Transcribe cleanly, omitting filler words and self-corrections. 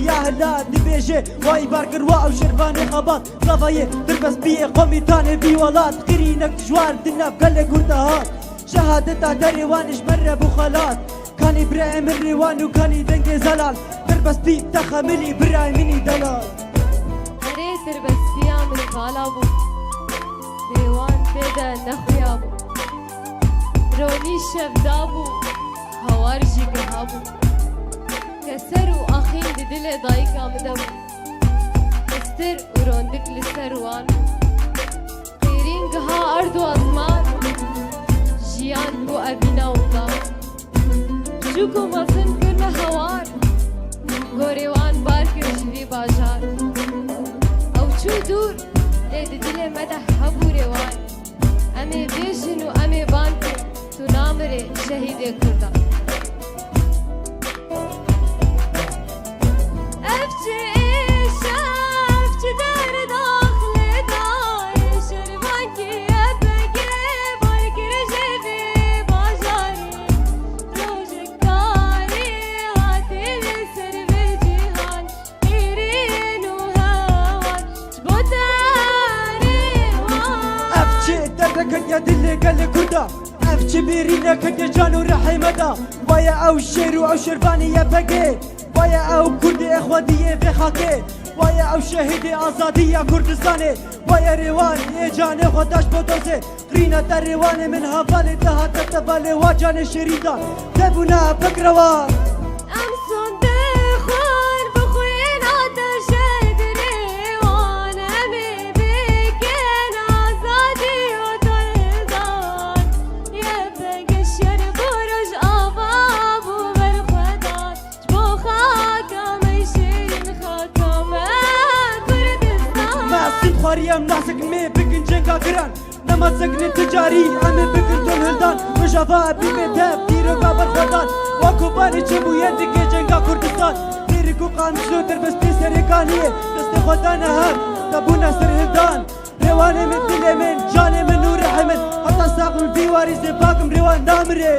يا هلا دبيجي واي باركر واو شرفاني خباط صفايه تربس بيه قومي تاني بي ولات قرينك جوار دنا بقلق وردهات شهادتها دريوانش مرة بخلات كان ابراهيم الريوان وكان دنجي زلال تربس بي تخملي براي مني دلال هري تربس بيا من غالابو ريوان بيدا نخيابو روني شفدابو هوارجي قهابو كسرو أخين بدل ضايقة مدبو استر وروندك للسروان خيرين قها أرض وأزمان جيان بو أبينا وطار جوكو مصن كنا هوار غوريوان باركر شري باجار أو شو دور ليد دل مدح هبو ريوان أمي بيجن وأمي بانكر تنامري شهيد كردان كن يا دلي قال كردا اف كبيرينا كن جانو رحي مدى ويا او الشير او شرفاني يا بقي ويا او كردي اخواتي في خاكي ويا او شهيدي ازادي يا كردستاني ويا ريوان يجاني خداش بوتوسي رينا تريواني من هفالي تهات تبالي واجاني شريدا تبونا بكروان خاريام ناسك مي بكن جنكا كران نما سكن تجاري امي بكن دون هلدان وشافا بيمي تاب ديرو قابر خدان واكو باني چمو يدك جنكا كردستان ديركو قامشلو تربس بي سريكانيه دست خدان هم تبونا سر هلدان ريواني من دلي من جاني من نور حمد حتى ساق من في واريس باكم ريوان دامري